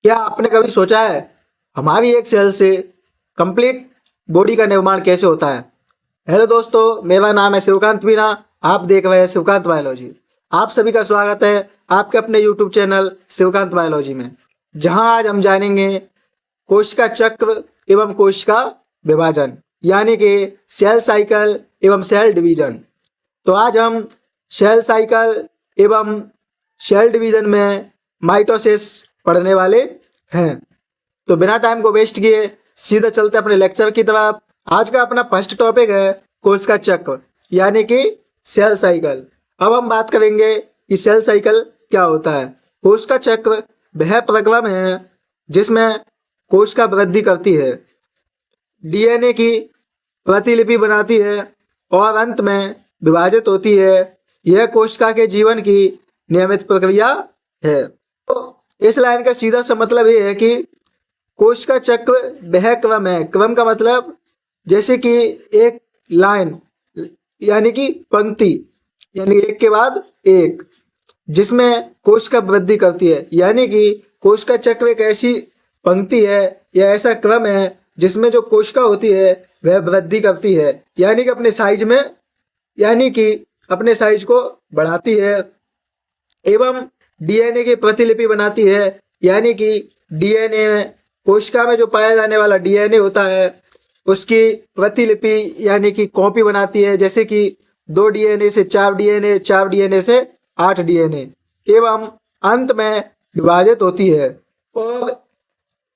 क्या आपने कभी सोचा है हमारी एक सेल से कंप्लीट बॉडी का निर्माण कैसे होता है? हेलो दोस्तों, मेरा नाम है शिवकांत मीना। आप देख रहे हैं शिवकांत बायोलॉजी। आप सभी का स्वागत है आपके अपने यूट्यूब चैनल शिवकांत बायोलॉजी में, जहां आज हम जानेंगे कोशिका चक्र एवं कोशिका विभाजन, यानी कि सेल साइकिल एवं सेल डिवीजन। तो आज हम सेल साइकिल एवं सेल डिवीजन में माइटोसिस पढ़ने वाले हैं। तो बिना टाइम को वेस्ट किए सीधा चलते अपने लेक्चर की तरफ। आज का अपना फर्स्ट टॉपिक है कोशिका चक्र, यानी कि सेल साइकिल। अब हम बात करेंगे कि सेल साइकिल क्या होता है। कोशिका चक्र वह प्रक्रम है जिसमें कोशिका वृद्धि करती है, डीएनए की प्रतिलिपि बनाती है और अंत में विभाजित होती है। यह कोशिका के जीवन की नियमित प्रक्रिया है। तो इस लाइन का सीधा सा मतलब ये है कि कोशिका चक्र वह क्रम है। क्रम का मतलब जैसे कि एक लाइन यानी कि पंक्ति, यानी एक के बाद एक, जिसमें कोशिका वृद्धि करती है। यानी कि कोशिका चक्र एक ऐसी पंक्ति है या ऐसा क्रम है जिसमें जो कोशिका होती है वह वृद्धि करती है, यानी कि अपने साइज को बढ़ाती है एवं डीएनए की प्रतिलिपि बनाती है। यानी कि डीएनए में, कोशिका में जो पाया जाने वाला डीएनए होता है उसकी प्रतिलिपि यानी कि कॉपी बनाती है। जैसे कि 2 डीएनए से 4 डीएनए, 4 डीएनए से 8 डीएनए, एवं अंत में विभाजित होती है और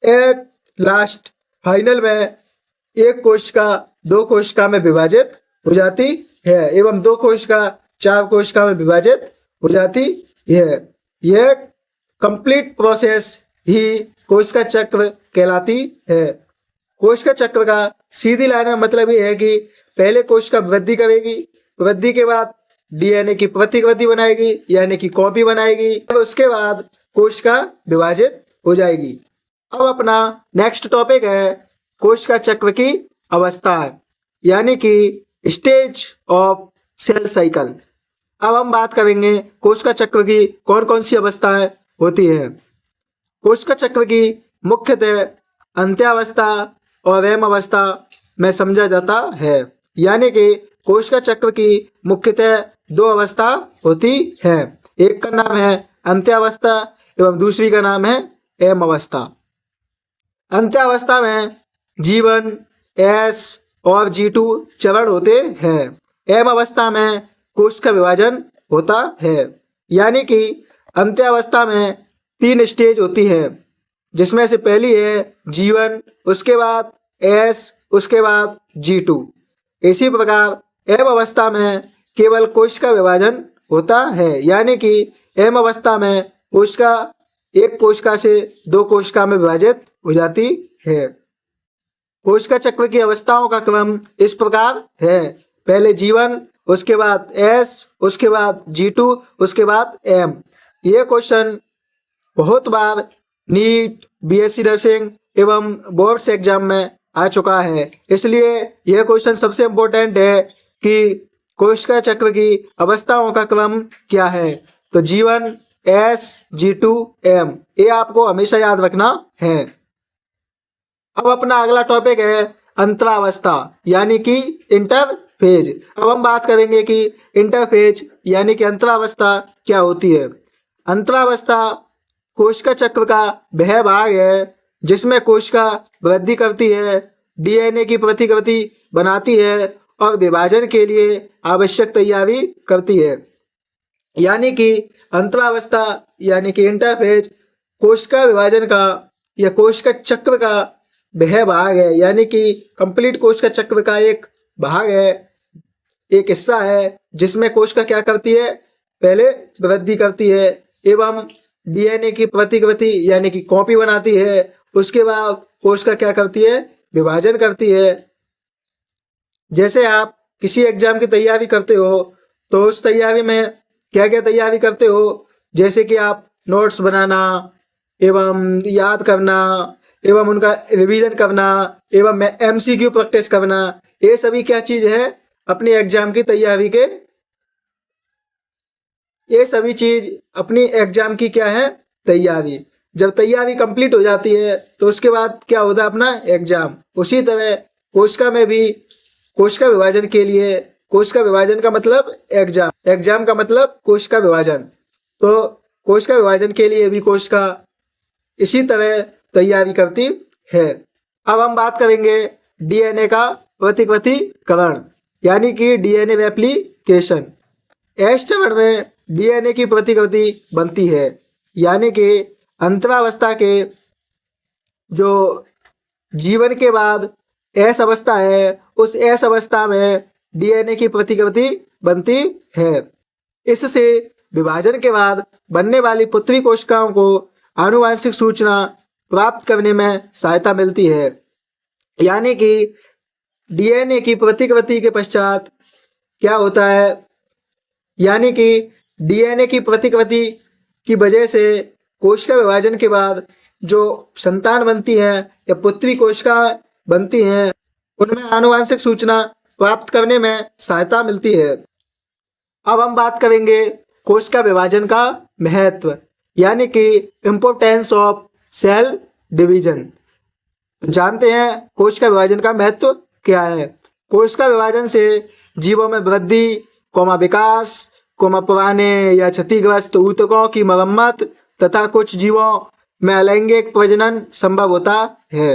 एट लास्ट फाइनल में एक कोशिका 2 कोशिका में विभाजित हो जाती है एवं 2 कोशिका 4 कोशिका में विभाजित हो जाती है। यह कंप्लीट प्रोसेस ही कोशिका चक्र कहलाती है। कोशिका चक्र का सीधी लाइन में मतलब ये है कि पहले कोशिका वृद्धि करेगी, वृद्धि के बाद डीएनए की प्रतिकृति बनाएगी यानी कि कॉपी बनाएगी, और उसके बाद कोशिका विभाजित हो जाएगी। अब अपना नेक्स्ट टॉपिक है कोशिका चक्र की अवस्थाएं, यानी कि स्टेज ऑफ सेल साइकिल। अब हम बात करेंगे कोशिका चक्र की कौन कौन सी अवस्थाएं होती हैं। कोशिका चक्र की मुख्यतः अंत्यावस्था और एम अवस्था में समझा जाता है। यानी कि कोशिका चक्र की मुख्यतः 2 अवस्था होती है। एक का नाम है अंत्यावस्था एवं दूसरी का नाम है एम अवस्था। अंत्यावस्था में G1, S और G2 चरण होते हैं। एम अवस्था में कोश का विभाजन होता है। यानी कि अंत्यावस्था में 3 स्टेज होती है, जिसमें से पहली है G1, उसके बाद S, उसके बाद G2। इसी प्रकार एम अवस्था में केवल कोश का विभाजन होता है। यानी कि एम अवस्था में कोशिका एक कोशिका से 2 कोशिका में विभाजित हो जाती है। कोशिका चक्र की अवस्थाओं का क्रम इस प्रकार है, पहले G1, उसके बाद S, उसके बाद G2, उसके बाद M। ये क्वेश्चन बहुत बार नीट, बीएससी नर्सिंग एवं बोर्ड्स एग्जाम में आ चुका है, इसलिए यह क्वेश्चन सबसे इम्पोर्टेंट है कि कोशिका चक्र की अवस्थाओं का क्रम क्या है। तो G1, S, G2, M, ये आपको हमेशा याद रखना है। अब अपना अगला टॉपिक है अंतरावस्था, यानी कि इंटरफेज। अब हम बात करेंगे कि इंटरफेज यानी कि अंतरावस्था क्या होती है। अंतरावस्था कोशिका चक्र का वह भाग है जिसमें कोशिका वृद्धि करती है, डीएनए की प्रतिकृति बनाती है और विभाजन के लिए आवश्यक तैयारी करती है। यानी कि अंतरावस्था यानी कि इंटरफेज कोशिका विभाजन का या कोशिका चक्र का वह भाग है, यानी कि कंप्लीट कोशिका चक्र का एक भाग है, एक हिस्सा है जिसमें कोशिका क्या करती है, पहले वृद्धि करती है एवं डीएनए की प्रतिकृति यानी कि कॉपी बनाती है। उसके बाद कोशिका क्या करती है, विभाजन करती है। जैसे आप किसी एग्जाम की तैयारी करते हो तो उस तैयारी में क्या क्या तैयारी करते हो, जैसे कि आप नोट्स बनाना एवं याद करना एवं उनका रिवीजन करना एवं एमसीक्यू प्रैक्टिस करना, ये सभी क्या चीज है अपनी एग्जाम की तैयारी के, ये सभी चीज अपनी एग्जाम की क्या है, तैयारी। जब तैयारी कंप्लीट हो जाती है तो उसके बाद क्या होता है अपना एग्जाम। उसी तरह कोशिका में भी कोशिका विभाजन के लिए, कोशिका विभाजन का मतलब एग्जाम, एग्जाम का मतलब कोशिका विभाजन, तो कोशिका विभाजन के लिए भी कोशिका इसी तरह तैयारी करती है। अब हम बात करेंगे डीएनए का प्रतिकृतिकरण यानी कि डीएनए रेप्लिकेशन। एस चरण में डीएनए की प्रतिकृति बनती है यानी कि अंतरावस्था के जो जीवन के बाद एस अवस्था है उस एस अवस्था में डीएनए की प्रतिकृति बनती है। इससे विभाजन के बाद बनने वाली पुत्री कोशिकाओं को आनुवंशिक सूचना प्राप्त करने में सहायता मिलती है। यानी कि डीएनए की प्रतिकृति के पश्चात क्या होता है, यानी कि डीएनए की प्रतिकृति की वजह से कोशिका विभाजन के बाद जो संतान बनती है या पुत्री कोशिका बनती हैं उनमें आनुवंशिक सूचना प्राप्त करने में सहायता मिलती है। अब हम बात करेंगे कोशिका विभाजन का महत्व यानी कि इम्पोर्टेंस ऑफ सेल डिवीजन। जानते हैं कोशिका विभाजन का महत्व क्या है। कोशिका विभाजन से जीवों में वृद्धि, विकास, पुराने या क्षतिग्रस्त ऊतकों की मरम्मत तथा कुछ जीवों में अलैंगिक प्रजनन संभव होता है।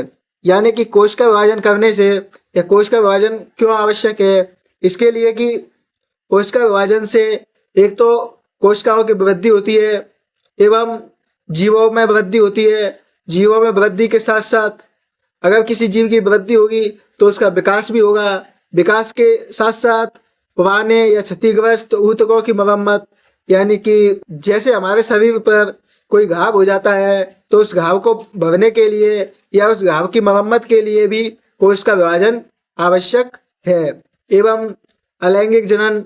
यानी कि कोशिका विभाजन करने से या कोशिका विभाजन क्यों आवश्यक है, इसके लिए कि कोशिका विभाजन से एक तो कोशिकाओं की वृद्धि होती है एवं जीवों में वृद्धि होती है। जीवों में वृद्धि के साथ साथ अगर किसी जीव की वृद्धि होगी तो उसका विकास भी होगा। विकास के साथ साथ पुराने या क्षतिग्रस्त ऊतकों की मरम्मत, यानी कि जैसे हमारे शरीर पर कोई घाव हो जाता है तो उस घाव को भरने के लिए या उस घाव की मरम्मत के लिए भी कोशिका विभाजन आवश्यक है। एवं अलैंगिक जनन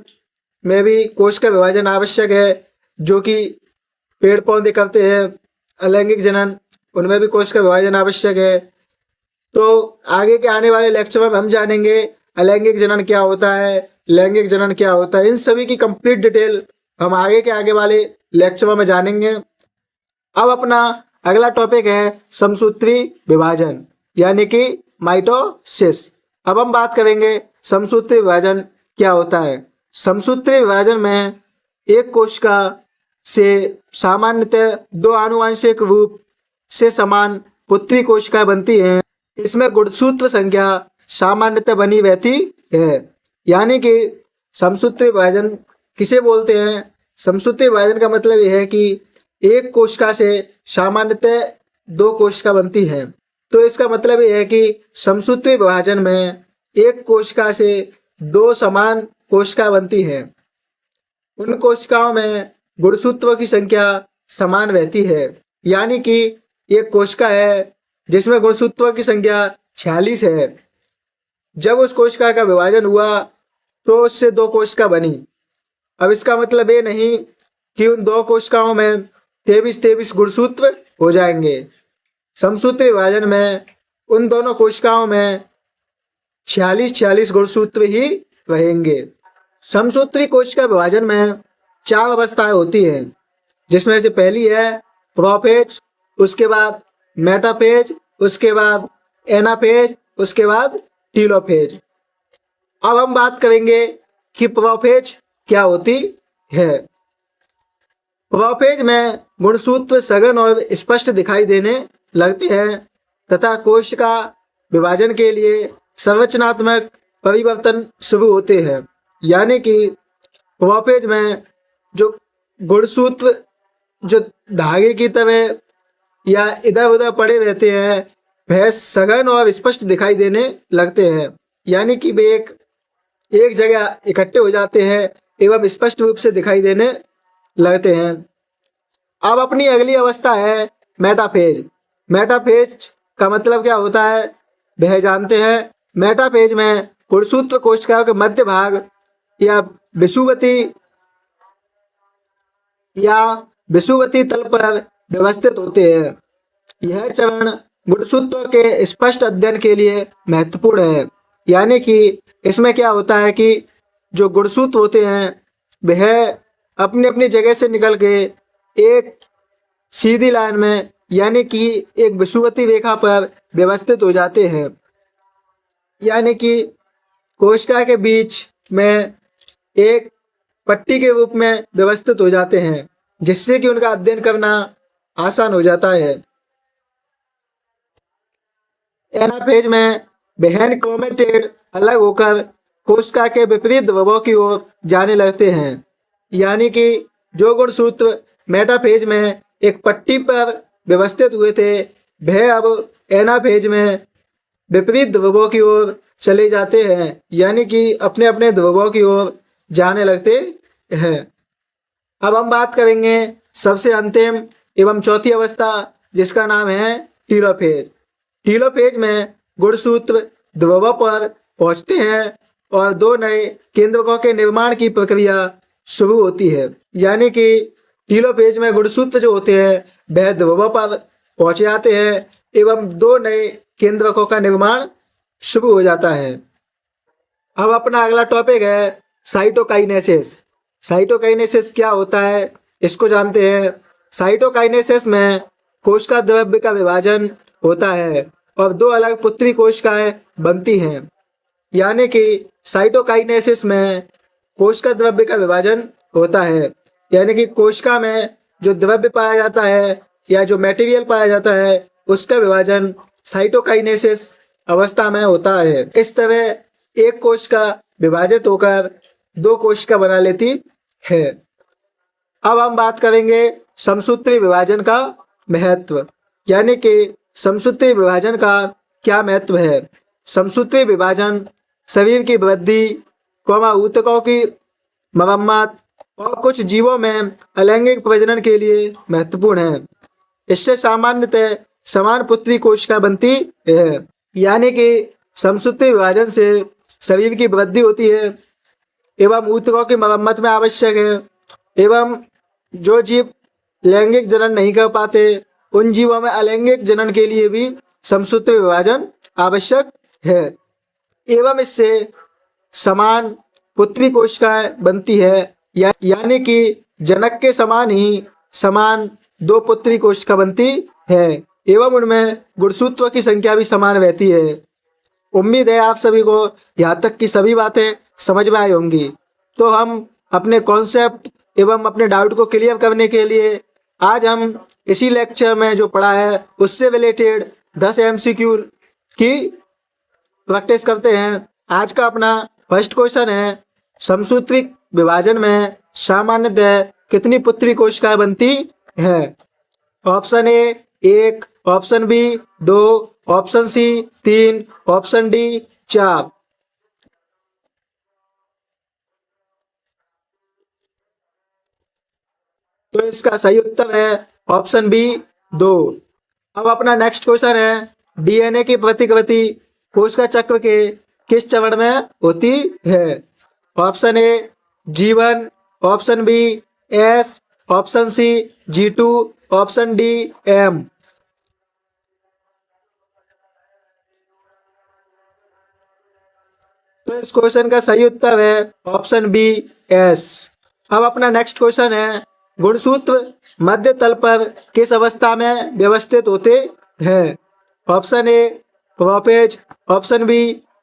में भी कोशिका विभाजन आवश्यक है, जो कि पेड़ पौधे करते हैं अलैंगिक जनन, उनमें भी कोशिका विभाजन आवश्यक है। तो आगे के आने वाले लेक्चर में हम जानेंगे अलैंगिक जनन क्या होता है, लैंगिक जनन क्या होता है, इन सभी की कंप्लीट डिटेल हम आगे वाले लेक्चर में जानेंगे। अब अपना अगला टॉपिक है समसूत्री विभाजन यानी कि माइटोसिस। अब हम बात करेंगे समसूत्री विभाजन क्या होता है। समसूत्री विभाजन में एक कोशिका से सामान्यतः दो आनुवंशिक रूप से समान पुत्री कोशिका बनती हैं। इसमें गुणसूत्र संख्या सामान्यतः बनी रहती है। यानी कि समसूत्री विभाजन किसे बोलते हैं? समसूत्री विभाजन का मतलब यह है कि एक कोशिका से सामान्यतः दो कोशिका बनती हैं। तो इसका मतलब यह है कि समसूत्री विभाजन में एक कोशिका से दो समान कोशिका बनती हैं। उन कोशिकाओं में गुणसूत्रों की संख्या समान रहती है। यानी कि एक कोशिका है जिसमें गुणसूत्रों की संख्या 46 है। जब उस कोशिका का विभाजन हुआ तो उससे दो कोशिका बनी। अब इसका मतलब ये नहीं कि उन दो कोशिकाओं में 23 गुणसूत्र हो जाएंगे। समसूत्री विभाजन में उन दोनों कोशिकाओं में 46 गुणसूत्र ही रहेंगे। समसूत्री कोशिका विभाजन में 4 अवस्थाएं होती हैं, जिसमें से पहली है प्रोफेज, उसके बाद मेटाफेज, उसके बाद एनाफेज, उसके बाद टीलोफेज। अब हम बात करेंगे कि प्रोफेज क्या होती है। प्रोफेज में गुणसूत्र सघन और स्पष्ट दिखाई देने लगते हैं तथा कोशिका विभाजन के लिए संरचनात्मक परिवर्तन शुरू होते हैं। यानी कि प्रोफेज में जो गुणसूत्र जो धागे की तरह या इधर उधर पड़े रहते हैं वह सघन और स्पष्ट दिखाई देने लगते हैं। यानी कि वे एक जगह इकट्ठे हो जाते हैं एवं स्पष्ट रूप से दिखाई देने लगते हैं। अब अपनी अगली अवस्था है मेटाफेज। मेटाफेज का मतलब क्या होता है वह जानते हैं। मेटाफेज में गुणसूत्र कोशिकाओं के मध्य भाग या विषुवती तल पर व्यवस्थित होते हैं। यह चरण गुणसूत्रों के स्पष्ट अध्ययन के लिए महत्वपूर्ण है। यानी कि इसमें क्या होता है कि जो गुणसूत्र होते हैं वह अपनी अपनी जगह से निकल के एक सीधी लाइन में यानी कि एक विषुवतीय रेखा पर व्यवस्थित हो जाते हैं, यानी कि कोशिका के बीच में एक पट्टी के रूप में व्यवस्थित हो जाते हैं, जिससे कि उनका अध्ययन करना आसान हो जाता है। एनाफेज में बहन क्रोमेटिड अलग होकर कोशिका के विपरीत ध्रुवों की ओर जाने लगते हैं, यानी कि जो गुणसूत्र मेटाफेज में एक पट्टी पर व्यवस्थित हुए थे, वह अब एनाफेज में विपरीत ध्रुवों की ओर चले जाते हैं, यानी कि अपने अपने ध्रुवों की ओर जाने लगते हैं। अब हम बात करेंगे सबसे अंतिम एवं चौथी अवस्था, जिसका नाम है टीलोफेज। टीलोफेज में गुणसूत्र ध्रुवों पर पहुंचते हैं और दो नए केंद्रकों के निर्माण की प्रक्रिया शुरू होती है, यानी कि टीलोफेज में गुणसूत्र जो होते हैं वह ध्रुवों पर पहुंच जाते हैं एवं दो नए केंद्रकों का निर्माण शुरू हो जाता है। अब अपना अगला टॉपिक है साइटोकाइनेसिस। साइटोकाइनेसिस क्या होता है, इसको जानते हैं। साइटोकाइनेसिस में कोशिका द्रव्य का विभाजन होता है और दो अलग पुत्री कोशिकाएं बनती हैं, यानी कि साइटोकाइनेसिस में कोशिका द्रव्य का विभाजन होता है, यानी कि कोशिका में जो द्रव्य पाया जाता है या जो मटेरियल पाया जाता है उसका विभाजन साइटोकाइनेसिस अवस्था में होता है। इस तरह एक कोशिका विभाजित होकर दो कोशिका बना लेती है। अब हम बात करेंगे समसूत्री विभाजन का महत्व, यानी कि समसूत्री विभाजन का क्या महत्व है। समसूत्री विभाजन शरीर की वृद्धि, ऊतकों की मरम्मत और कुछ जीवों में अलैंगिक प्रजनन के लिए महत्वपूर्ण है। इससे सामान्यतः समान पुत्री कोशिका बनती है, यानी कि समसूत्री विभाजन से शरीर की वृद्धि होती है एवं ऊतकों की मरम्मत में आवश्यक है एवं जो जीव लैंगिक जनन नहीं कर पाते उन जीवों में अलैंगिक जनन के लिए भी समसूत्री विभाजन आवश्यक है एवं इससे समान पुत्री कोशिकाएं बनती है, यानी कि जनक के समान ही समान दो पुत्री कोशिका बनती है एवं उनमें गुणसूत्रों की संख्या भी समान रहती है। उम्मीद है आप सभी को यहाँ तक की सभी बातें समझ में आई होंगी। तो हम अपने कॉन्सेप्ट एवं अपने डाउट को क्लियर करने के लिए आज हम इसी लेक्चर में जो पढ़ा है उससे रिलेटेड 10 MCQ की प्रैक्टिस करते हैं। आज का अपना फर्स्ट क्वेश्चन है, समसूत्री विभाजन में सामान्यतः कितनी पुत्री कोशिकाएं बनती हैं। Option A 1, option B 2, option C 3, option D 4। तो इसका सही उत्तर है ऑप्शन बी 2। अब अपना नेक्स्ट क्वेश्चन है, डीएनए की प्रतिकृति कोशिका चक्र के किस चरण में होती है। Option A G1, option B S, option C G2, option D M। तो इस क्वेश्चन का सही उत्तर है ऑप्शन बी S। अब अपना नेक्स्ट क्वेश्चन है, गुणसूत्र मध्य तल पर किस अवस्था में व्यवस्थित होते हैं। Option A prophase, option B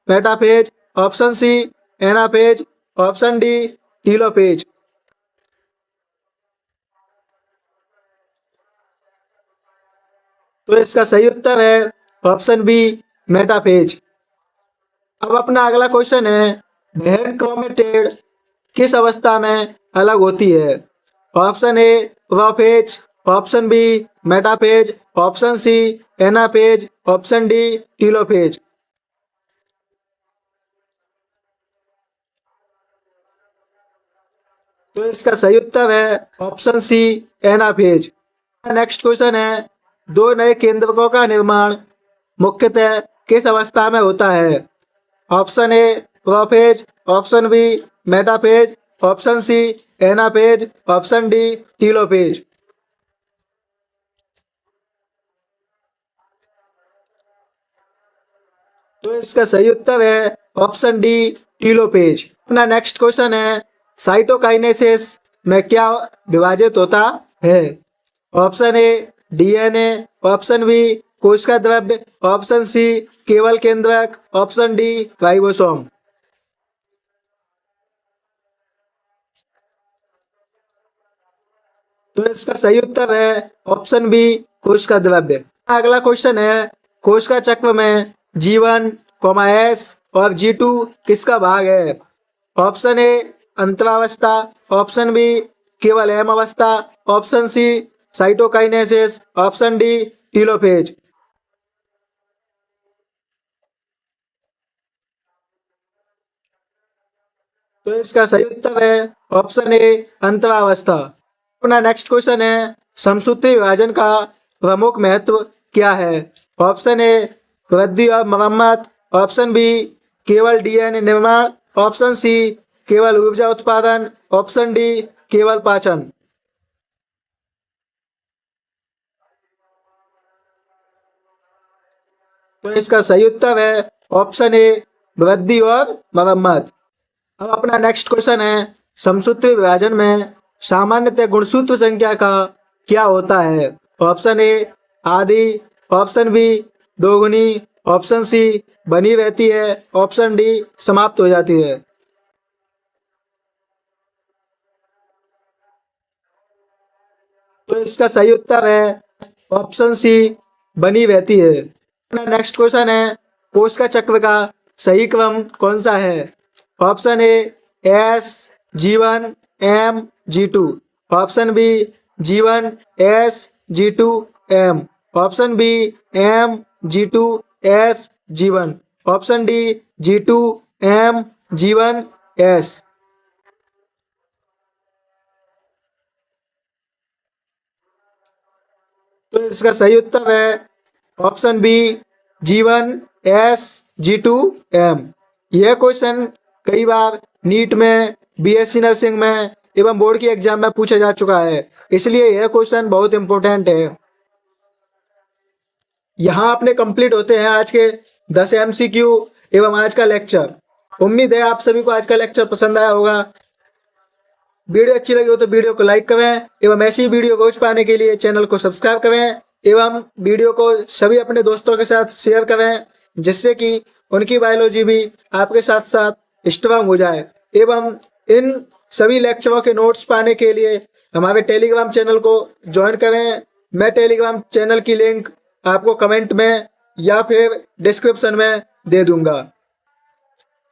metaphase, option C anaphase, option D telophase. तो इसका सही उत्तर है ऑप्शन बी मेटाफेज। अब अपना अगला क्वेश्चन है, बहन क्रोमेटिड किस अवस्था में अलग होती है। Option A prophase, option B metaphase, option C anaphase, option D telophase. तो इसका सही उत्तर है option C anaphase. Next question है, दो नए केंद्रकों का निर्माण मुख्यतः किस अवस्था में होता है। Option A prophase, option B metaphase, option C anaphase, option D telophase. तो इसका सही उत्तर है ऑप्शन डी टीलोफेज। अपना नेक्स्ट क्वेश्चन है, साइटोकाइनेसिस में क्या विभाजित होता है। Option A DNA, option B कोशिका द्रव्य, ऑप्शन सी केवल केंद्रक, ऑप्शन डी राइबोसोम। तो इसका सही उत्तर है ऑप्शन बी कोशिका द्रव्य। अगला क्वेश्चन है कोशिका चक्र में G1, एस और G2 किसका भाग है? ऑप्शन ए अंतरावस्था, ऑप्शन बी केवल एम अवस्था, option C cytokinesis, option D telophase. तो इसका सही उत्तर है ऑप्शन ए अंतरावस्था। अपना नेक्स्ट क्वेश्चन है समसूत्री विभाजन का प्रमुख महत्व क्या है? ऑप्शन ए वृद्धि और मरम्मत, ऑप्शन बी केवल डीएनए निर्माण, ऑप्शन सी केवल ऊर्जा उत्पादन, ऑप्शन डी केवल पाचन। तो इसका सही उत्तर है ऑप्शन ए वृद्धि और मरम्मत। अब अपना नेक्स्ट क्वेश्चन है समसूत्री विभाजन में सामान्यतः गुणसूत्र संख्या का क्या होता है? ऑप्शन ए आधी, ऑप्शन बी दोगुनी, ऑप्शन सी बनी रहती है, ऑप्शन डी समाप्त हो जाती है। तो इसका सही उत्तर है ऑप्शन सी बनी रहती है। अपना नेक्स्ट क्वेश्चन है कोशिका चक्र का सही क्रम कौन सा है? Option A S G1 M G2, option B G1 S G2 M, option B M G2 S G1, option D G2 M G1 S। तो इसका सही उत्तर है option B G1 S G2 M। यह क्वेश्चन कई बार NEET में, BSc nursing में एवं बोर्ड की एग्जाम में पूछा जा चुका है, इसलिए यह क्वेश्चन बहुत इंपॉर्टेंट है। यहाँ अपने कंप्लीट होते हैं आज के 10 MCQ एवं आज का लेक्चर। उम्मीद है आप सभी को आज का लेक्चर पसंद आया होगा। वीडियो अच्छी लगी हो तो वीडियो को लाइक करें एवं ऐसी वीडियो रोज पाने के लिए चैनल को सब्सक्राइब करें एवं वीडियो को सभी अपने दोस्तों के साथ शेयर करें, जिससे कि उनकी बायोलॉजी भी आपके साथ साथ स्ट्रांग हो जाए। एवं इन सभी लेक्चरों के नोट्स पाने के लिए हमारे टेलीग्राम चैनल को ज्वाइन करें। मैं टेलीग्राम चैनल की लिंक आपको कमेंट में या फिर डिस्क्रिप्शन में दे दूंगा।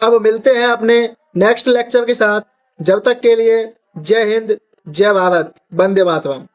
अब मिलते हैं अपने नेक्स्ट लेक्चर के साथ। जब तक के लिए जय हिंद, जय भारत, वंदे मातरम।